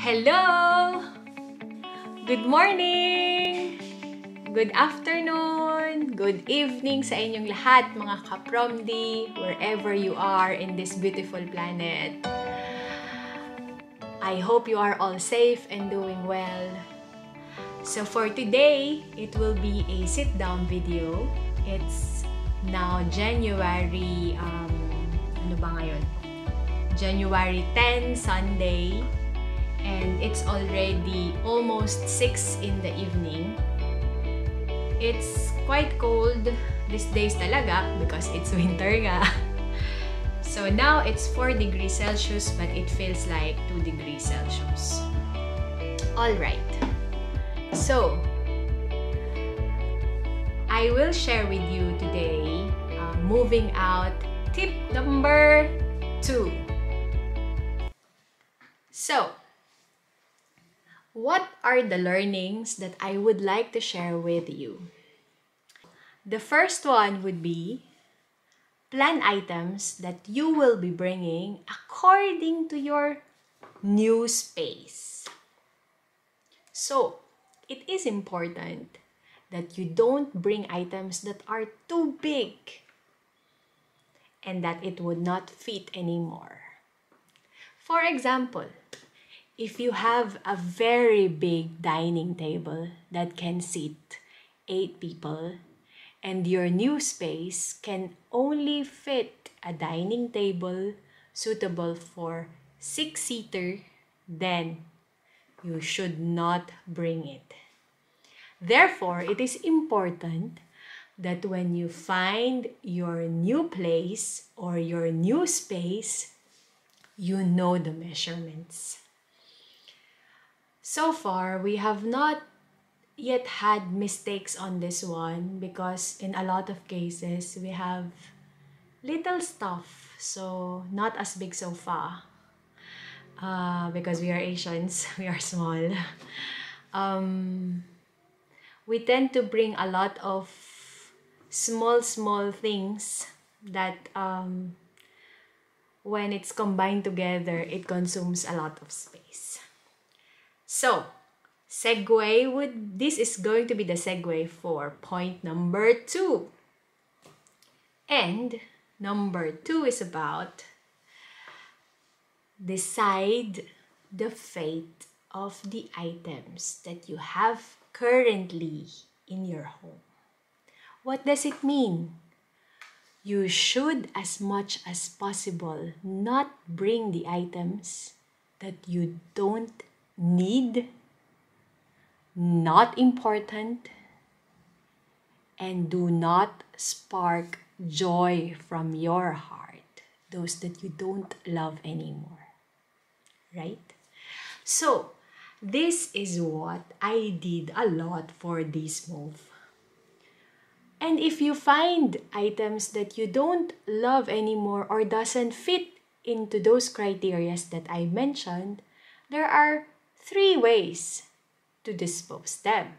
Hello! Good morning! Good afternoon! Good evening sa inyong lahat mga Ka-Promdi, wherever you are in this beautiful planet. I hope you are all safe and doing well. So for today, it will be a sit-down video. It's now January, January 10, Sunday. And it's already almost 6 in the evening. It's quite cold these days talaga because it's winter nga. So now it's 4 degrees Celsius but it feels like 2 degrees Celsius. Alright. So, I will share with you today moving out tip number 2. So, what are the learnings that I would like to share with you? The first one would be plan items that you will be bringing according to your new space. So, it is important that you don't bring items that are too big and that it would not fit anymore. For example, if you have a very big dining table that can seat 8 people and your new space can only fit a dining table suitable for 6-seater, then you should not bring it. Therefore, it is important that when you find your new place or your new space, you know the measurements. So far, we have not yet had mistakes on this one because in a lot of cases, we have little stuff, so not as big sofa. Because we are Asians, we are small. We tend to bring a lot of small things that when it's combined together, it consumes a lot of space. So, this is going to be the segue for point number 2. And number 2 is about decide the fate of the items that you have currently in your home. What does it mean? You should, as much as possible, not bring the items that you don't need, not important, and do not spark joy from your heart, those that you don't love anymore, right? So, this is what I did a lot for this move. And if you find items that you don't love anymore or doesn't fit into those criteria that I mentioned, there are 3 ways to dispose them.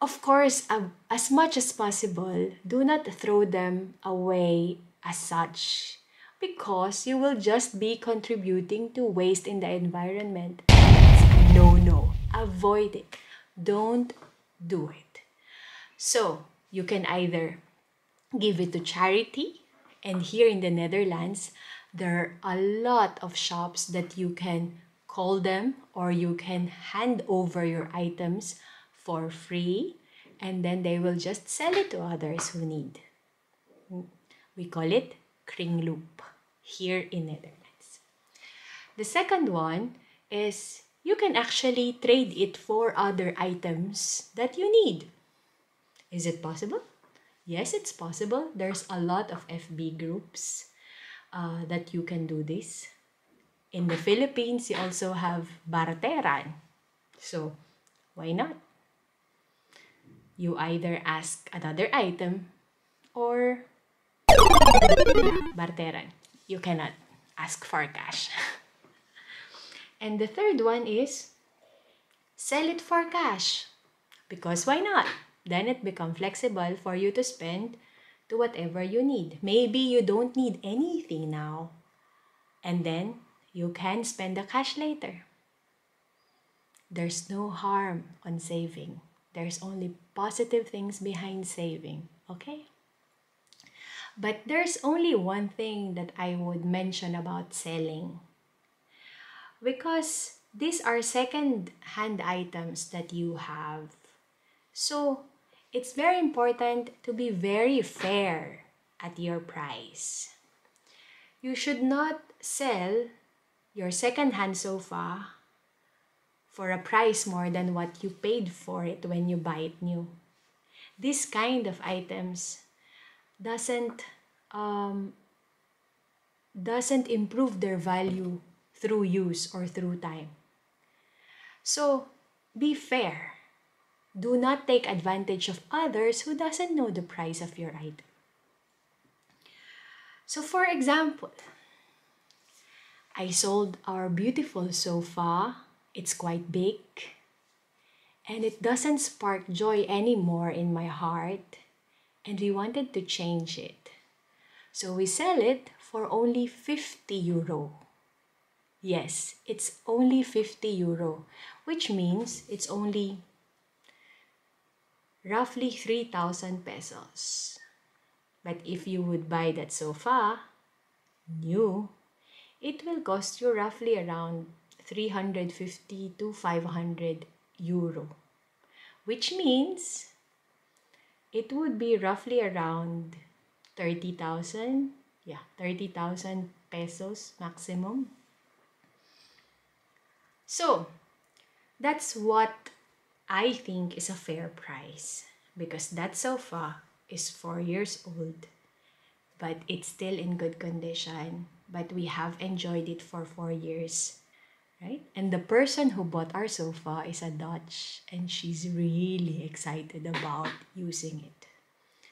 Of course, as much as possible, do not throw them away as such because you will just be contributing to waste in the environment. No. Avoid it. Don't do it. So, you can either give it to charity, and here in the Netherlands, there are a lot of shops that you can call them or you can hand over your items for free and then they will just sell it to others who need. We call it kringloop here in Netherlands. The second one is you can actually trade it for other items that you need. Is it possible? Yes, it's possible. There's a lot of FB groups that you can do this. In the Philippines, you also have barteran. So, why not? You either ask another item or barteran. You cannot ask for cash. And the third one is sell it for cash. Because why not? Then it becomes flexible for you to spend to whatever you need. Maybe you don't need anything now. And then You can spend the cash later. There's no harm on saving. There's only positive things behind saving, okay? But there's only one thing that I would mention about selling. Because these are second-hand items that you have. So, it's very important to be very fair at your price. You should not sell your second-hand sofa for a price more than what you paid for it when you buy it new. This kind of items doesn't um, doesn't improve their value through use or through time. So, be fair. Do not take advantage of others who doesn't know the price of your item. So for example, I sold our beautiful sofa. It's quite big and it doesn't spark joy anymore in my heart, and we wanted to change it. So we sell it for only 50 euro. Yes, it's only 50 euro, which means it's only roughly 3,000 pesos. But if you would buy that sofa new, it will cost you roughly around 350 to 500 euro, which means it would be roughly around 30,000. Yeah, 30,000 pesos maximum. So, that's what I think is a fair price, because that sofa is 4 years old, but it's still in good condition. But we have enjoyed it for 4 years, right? And the person who bought our sofa is a Dutch, and she's really excited about using it.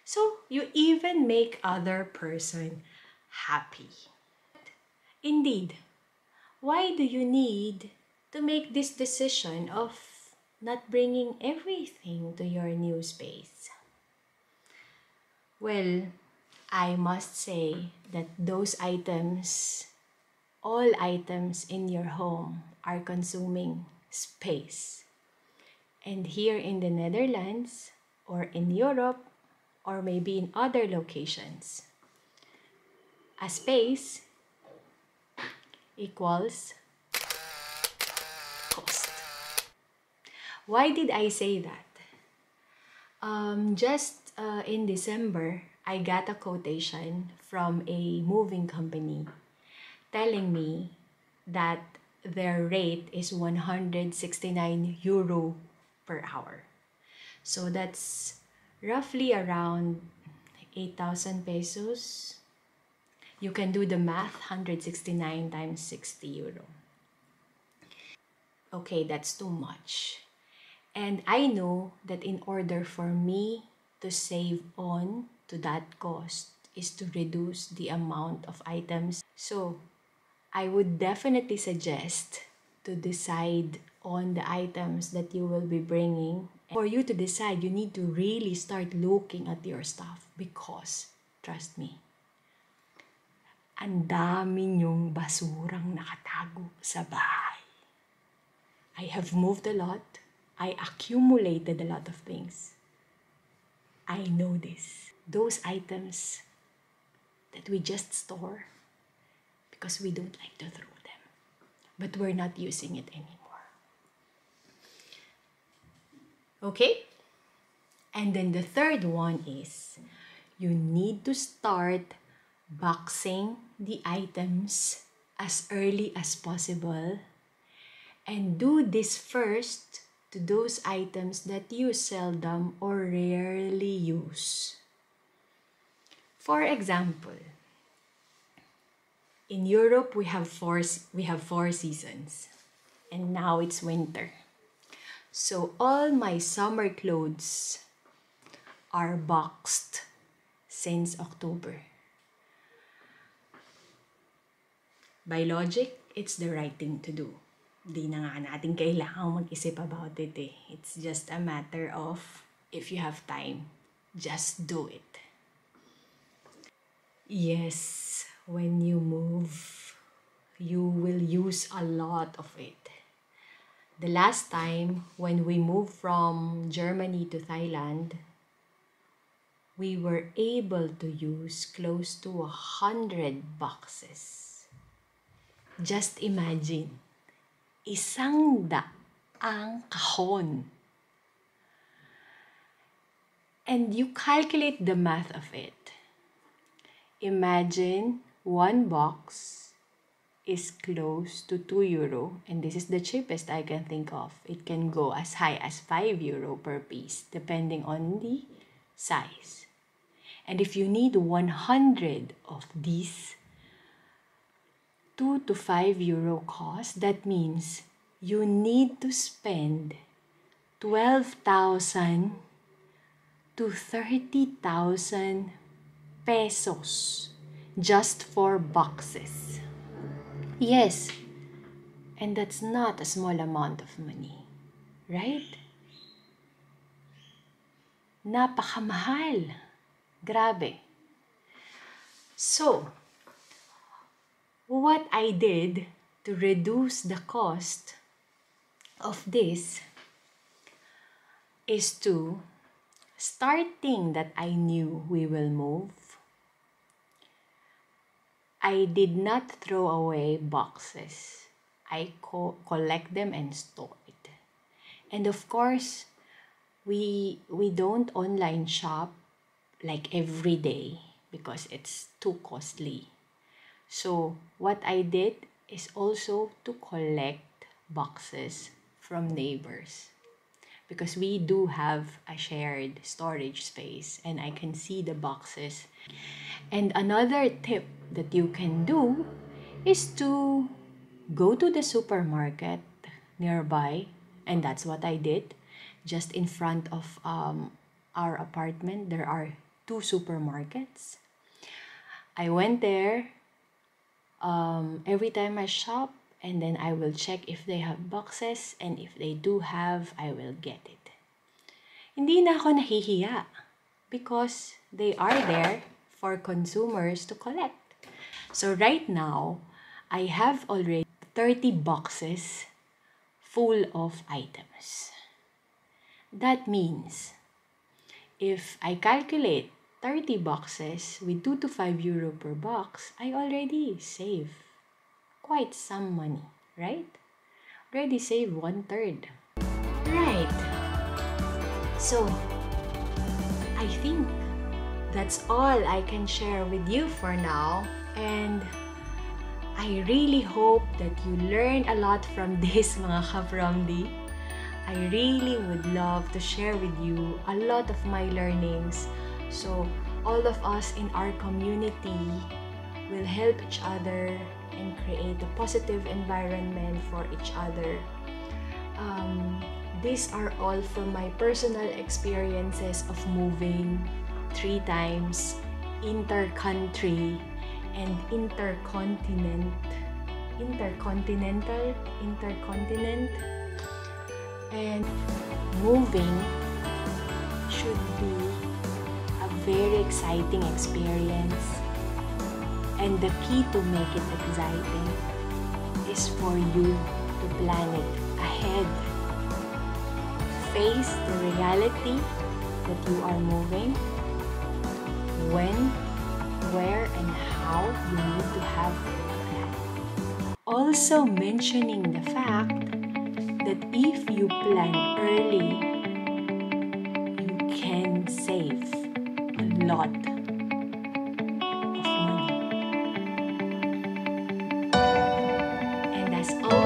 So you even make other person happy. Indeed, why do you need to make this decision of not bringing everything to your new space? Well, I must say that those items, all items in your home are consuming space. And here in the Netherlands, or in Europe, or maybe in other locations, a space equals cost. Why did I say that? Just in December, I got a quotation from a moving company telling me that their rate is 169 euro per hour. So that's roughly around 8,000 pesos. You can do the math, 169 times 60 euro. Okay, that's too much. And I know that in order for me to save on to that cost is to reduce the amount of items. So I would definitely suggest to decide on the items that you will be bringing. For you to decide, you need to really start looking at your stuff, because, trust me, ang dami niyong basurang nakatago sa bahay. I have moved a lot. I accumulated a lot of things. I know this. Those items that we just store because we don't like to throw them, but we're not using it anymore. Okay? And then the third one is you need to start boxing the items as early as possible, and do this first to those items that you seldom or rarely use. For example, in Europe we have four seasons, and now it's winter. So all my summer clothes are boxed since October. By logic, it's the right thing to do. Di na nga natin kailangang mag-isip about it eh. It's just a matter of, if you have time, just do it. Yes, when you move, you will use a lot of it. The last time when we moved from Germany to Thailand, we were able to use close to 100 boxes. Just imagine, 100 kahon. And you calculate the math of it. Imagine one box is close to 2 euro, and this is the cheapest I can think of. It can go as high as 5 euro per piece depending on the size. And if you need 100 of these 2 to 5 euro cost, that means you need to spend 12,000 to 30,000 pesos just for boxes. Yes, and that's not a small amount of money, right? Napakamahal. Grabe. So, what I did to reduce the cost of this is to, starting that I knew we will move, I did not throw away boxes. I collect them and store it. And of course, we don't online shop like every day because it's too costly. So what I did is also to collect boxes from neighbors, because we do have a shared storage space and I can see the boxes. And another tip that you can do is to go to the supermarket nearby, and that's what I did. Just in front of our apartment, there are 2 supermarkets. I went there every time I shop, and then I will check if they have boxes, and if they do have, I will get it. Hindi na ako nahihiya because they are there for consumers to collect. So right now, I have already 30 boxes full of items. That means if I calculate 30 boxes with 2 to 5 euro per box, I already save quite some money, right? Already save 1/3. Right. So, I think that's all I can share with you for now. And I really hope that you learned a lot from this, mga Ka-Promdi. I really would love to share with you a lot of my learnings, so all of us in our community will help each other and create a positive environment for each other. These are all from my personal experiences of moving 3 times, inter-country and intercontinent, and moving should be a very exciting experience, and the key to make it exciting is for you to plan it ahead. Face the reality that you are moving, when, where, and how you need to have a plan. Also mentioning the fact that if you plan early, you can save a lot of money. And as always,